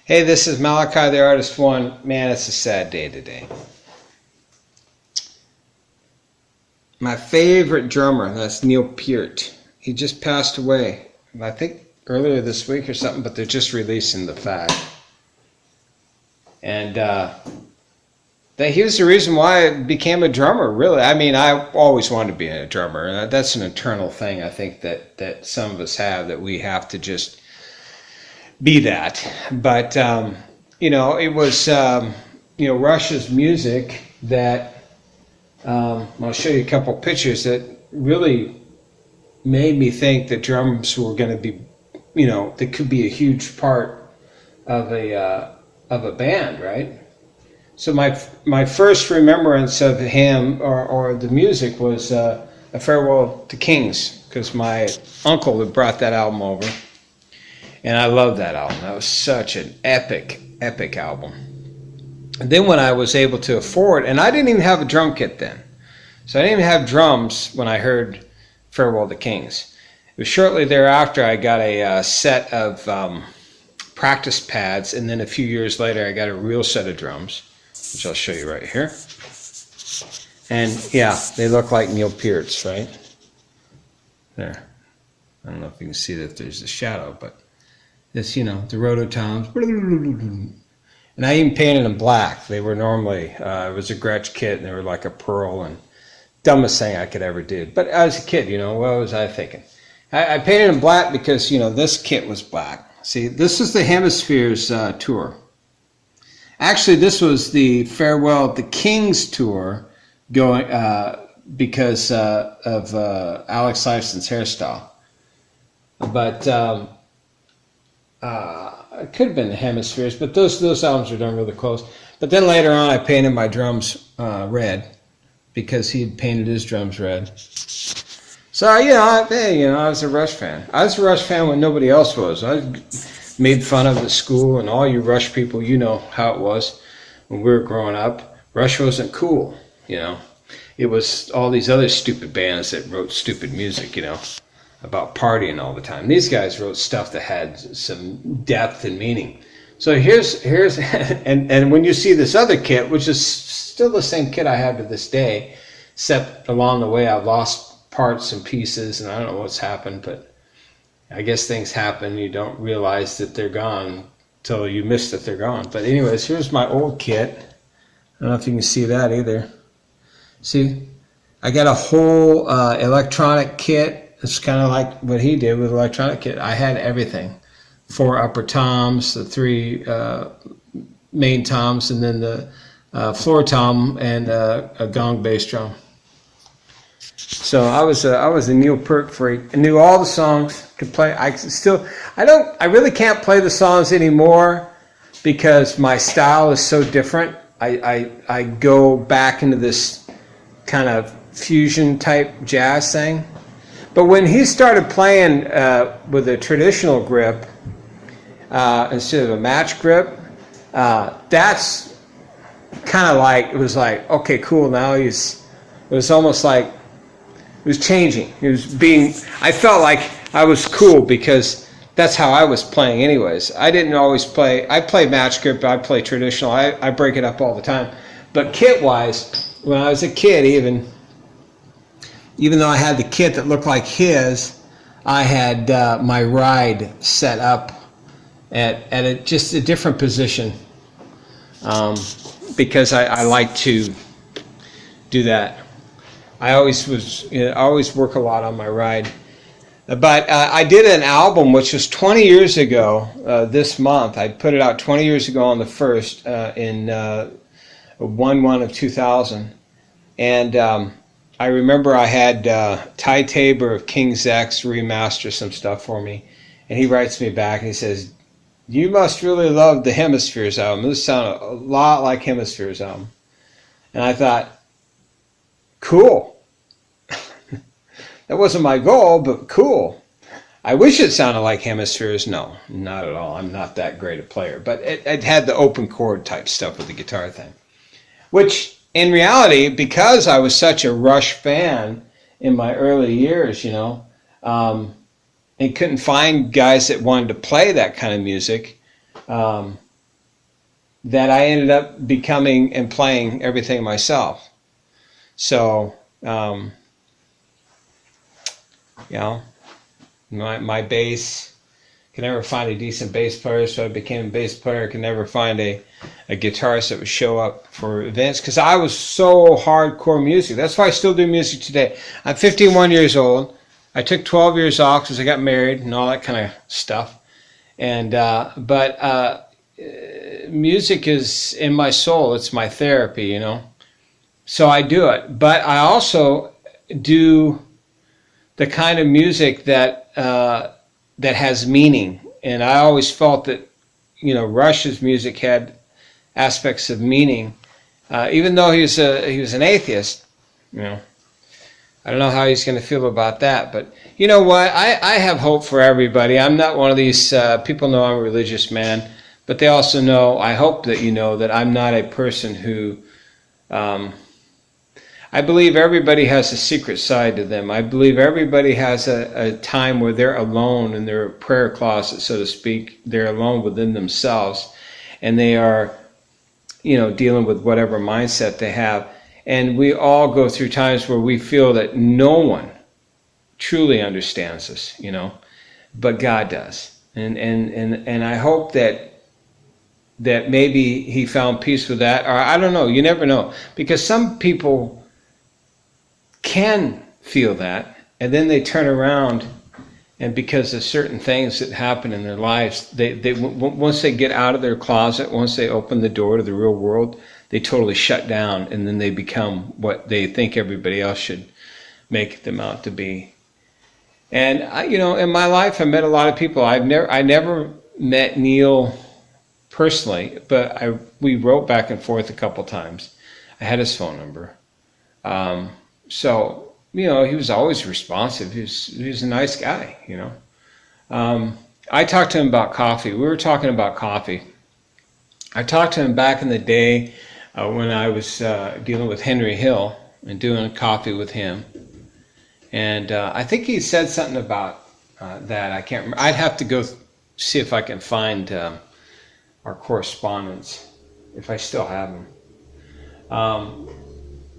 Hey, this is Malachi the Artist One. Man, it's a sad day today. My favorite drummer, that's Neil Peart. He just passed away, I think earlier this week or something, but they're just releasing the fact. And he was the reason why I became a drummer, really. I mean, I always wanted to be a drummer. And that's an internal thing, I think, that some of us have, that we have to just be that. But, it was, Rush's music that, I'll show you a couple pictures that really made me think that drums were going to be, that could be a huge part of a band, right? So my first remembrance of him or the music was A Farewell to Kings, because my uncle had brought that album over. And I love that album. That was such an epic album. And then when I was able to afford, and I didn't even have a drum kit then. So I didn't even have drums when I heard Farewell to Kings. It was shortly thereafter I got a set of practice pads, and then a few years later I got a real set of drums, which I'll show you right here. And yeah, they look like Neil Peart's, right? There. I don't know if you can see that there's a shadow, but it's, the rototoms. And I even painted them black. They were normally, it was a Gretsch kit, and they were like a pearl, and dumbest thing I could ever do. But as a kid, what was I thinking? I painted them black because, this kit was black. See, this is the Hemispheres tour. Actually, this was the Farewell to Kings tour going because of Alex Lifeson's hairstyle. But it could have been the Hemispheres, but those albums are done really close. But then later on, I painted my drums red because he had painted his drums red. So I was a Rush fan. I was a Rush fan when nobody else was. I made fun of the school, and all you Rush people, you know how it was when we were growing up. Rush wasn't cool, It was all these other stupid bands that wrote stupid music, about partying all the time. These guys wrote stuff that had some depth and meaning. So here's and when you see this other kit, which is still the same kit I have to this day, except along the way I've lost parts and pieces, and I don't know what's happened, but I guess things happen. You don't realize that they're gone till you miss that they're gone. But anyways, here's my old kit. I don't know if you can see that either. See, I got a whole electronic kit. It's kind of like what he did with electronic kit. I had everything. 4 upper toms, the 3 main toms, and then the floor tom and a gong bass drum. So I was a Neil Peart freak. I knew all the songs, could play. I really can't play the songs anymore because my style is so different. I go back into this kind of fusion type jazz thing. But when he started playing with a traditional grip instead of a match grip, that's kind of like, it was like, okay, cool, now it was almost like, it was changing. I felt like I was cool because that's how I was playing anyways. I didn't always play, I play match grip, I play traditional, I break it up all the time. But kit-wise, when I was a kid even though I had the kit that looked like his, I had my ride set up at just a different position because I like to do that. I always work a lot on my ride. But I did an album which was 20 years ago this month. I put it out 20 years ago on the 1st in 1/1 of 2000. And I remember I had Ty Tabor of King's X remaster some stuff for me. And he writes me back and he says, "You must really love the Hemispheres album. This sounded a lot like Hemispheres album." And I thought, cool. That wasn't my goal, but cool. I wish it sounded like Hemispheres. No, not at all. I'm not that great a player. But it had the open chord type stuff with the guitar thing. Which, in reality, because I was such a Rush fan in my early years, and couldn't find guys that wanted to play that kind of music, that I ended up becoming and playing everything myself. So, my bass, could never find a decent bass player, so I became a bass player. I could never find a guitarist that would show up for events because I was so hardcore music. That's why I still do music today. I'm 51 years old. I took 12 years off because I got married and all that kind of stuff. And but music is in my soul. It's my therapy, you know. So I do it. But I also do the kind of music that has meaning. And I always felt that, you know, Rush's music had aspects of meaning, even though he was an atheist. You know, I don't know how he's going to feel about that, but you know what? I have hope for everybody. I'm not one of these people know I'm a religious man, but they also know. I hope that you know that I'm not a person who. I believe everybody has a secret side to them. I believe everybody has a time where they're alone in their prayer closet, so to speak. They're alone within themselves, and they are, you know, dealing with whatever mindset they have. And we all go through times where we feel that no one truly understands us, you know, but God does. And I hope that maybe he found peace with that, or I don't know. You never know, because some people can feel that, and then they turn around, and because of certain things that happen in their lives, they once they get out of their closet, once they open the door to the real world, they totally shut down, and then they become what they think everybody else should make them out to be. And you know, in my life, I met a lot of people. I never met Neil personally, but we wrote back and forth a couple times. I had his phone number. So, you know, he was always responsive. He was a nice guy, you know. I talked to him about coffee. We were talking about coffee. I talked to him back in the day when I was dealing with Henry Hill and doing coffee with him. And I think he said something about that. I can't remember. I'd have to go see if I can find our correspondence, if I still have them.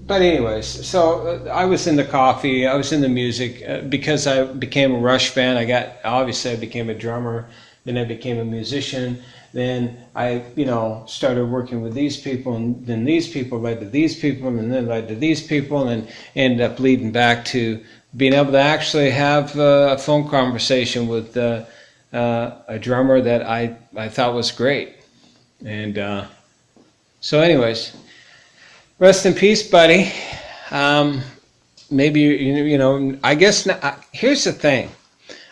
But anyways, so I was in the coffee, I was in the music, because I became a Rush fan. Obviously I became a drummer, then I became a musician, then I, you know, started working with these people, and then these people led to these people, and then led to these people, and then ended up leading back to being able to actually have a phone conversation with a drummer that I thought was great. And so anyways, rest in peace, buddy. Maybe, you know, I guess here's the thing.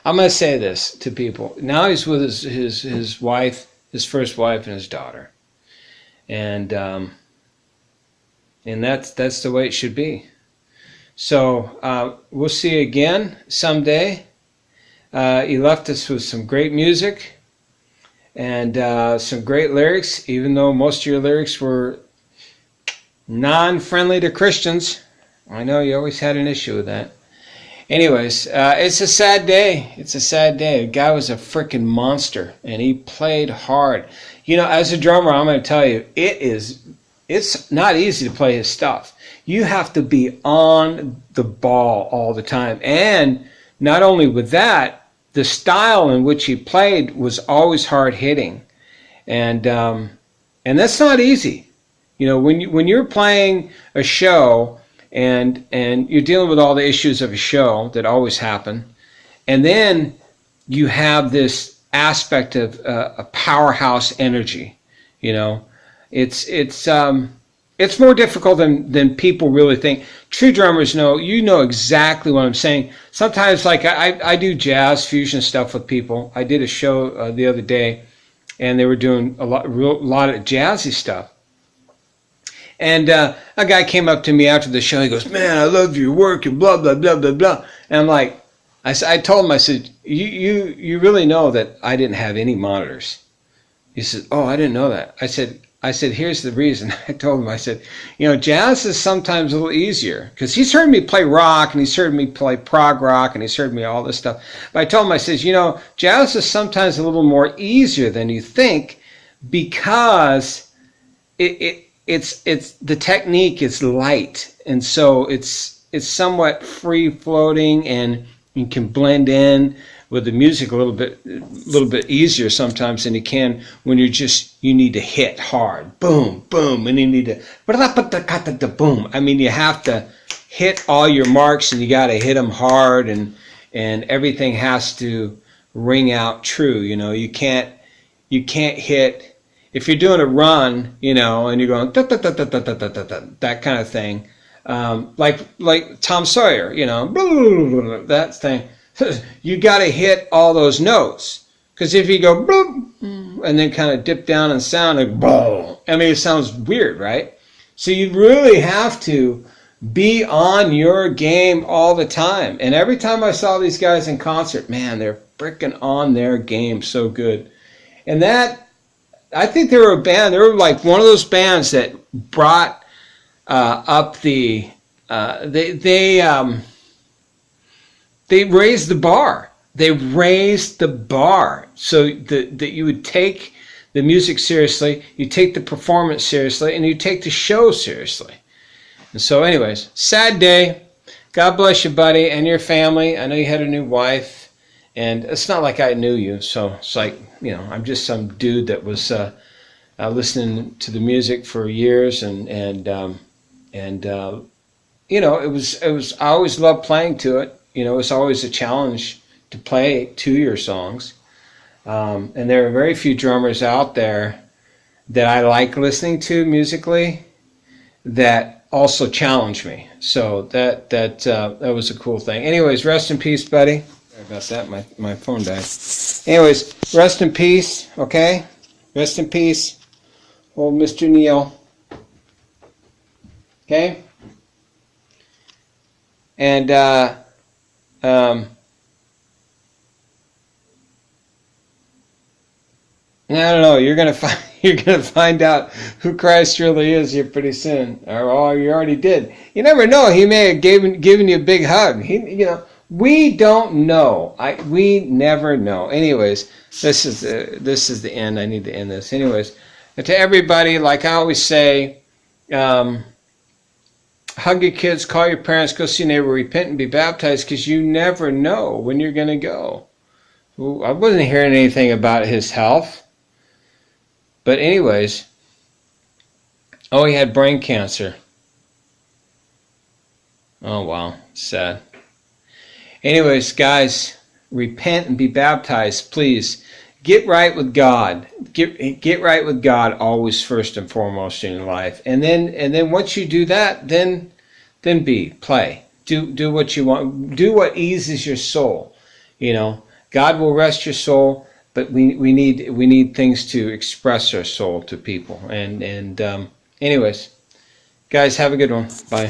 I'm going to say this to people. Now he's with his wife, his first wife, and his daughter. And that's the way it should be. So we'll see you again someday. He left us with some great music and some great lyrics, even though most of your lyrics were non-friendly to Christians. I know you always had an issue with that. Anyways, it's a sad day. It's a sad day. The guy was a freaking monster, and he played hard. You know, as a drummer, I'm going to tell you, it's not easy to play his stuff. You have to be on the ball all the time. And not only with that, the style in which he played was always hard-hitting. And that's not easy. You know, when you're playing a show and you're dealing with all the issues of a show that always happen, and then you have this aspect of a powerhouse energy, you know, it's more difficult than people really think. True drummers know exactly what I'm saying. Sometimes, like I do jazz fusion stuff with people. I did a show the other day, and they were doing a lot of jazzy stuff. And a guy came up to me after the show. He goes, "Man, I love your work," and blah blah blah blah blah. And I'm like, I told him, I said, you really know that I didn't have any monitors. He said, "Oh, I didn't know that." I said, "Here's the reason." I told him, I said, "You know, jazz is sometimes a little easier," because he's heard me play rock, and he's heard me play prog rock, and he's heard me all this stuff. But I told him, I says, "You know, jazz is sometimes a little more easier than you think, because it's the technique is light, and so it's somewhat free floating, and you can blend in with the music a little bit easier sometimes than you can when you need to hit hard, boom, boom, and you need to boom. I mean, you have to hit all your marks, and you got to hit them hard, and everything has to ring out true. You can't hit. If you're doing a run, and you're going that kind of thing, like Tom Sawyer, that thing, you got to hit all those notes, because if you go and then kind of dip down and sound like boom, I mean, it sounds weird, right? So you really have to be on your game all the time. And every time I saw these guys in concert, man, they're freaking on their game so good. And that, I think they were a band. They were like one of those bands that brought up the. They raised the bar. They raised the bar so that you would take the music seriously, you take the performance seriously, and you take the show seriously. And so, anyways, sad day. God bless you, buddy, and your family. I know you had a new wife. And it's not like I knew you, so it's like, I'm just some dude that was listening to the music for years, and it was I always loved playing to it. It was always a challenge to play to your songs, and there are very few drummers out there that I like listening to musically that also challenge me. So that was a cool thing. Anyways, rest in peace, buddy. Sorry about that, my phone died. Anyways, rest in peace, okay? Rest in peace, old Mr. Neil. Okay? And, I don't know, you're gonna find out who Christ really is here pretty soon. Or you already did. You never know, he may have given you a big hug. We don't know. We never know. Anyways, this is the end. I need to end this. Anyways, and to everybody, like I always say, hug your kids, call your parents, go see a neighbor, repent and be baptized, because you never know when you're going to go. I wasn't hearing anything about his health. But anyways, he had brain cancer. Oh, wow. Sad. Anyways, guys, repent and be baptized, please. Get right with God. Get right with God always, first and foremost in your life. And then once you do that, then play. Do what you want. Do what eases your soul. God will rest your soul, but we need things to express our soul to people. And anyways, guys, have a good one. Bye.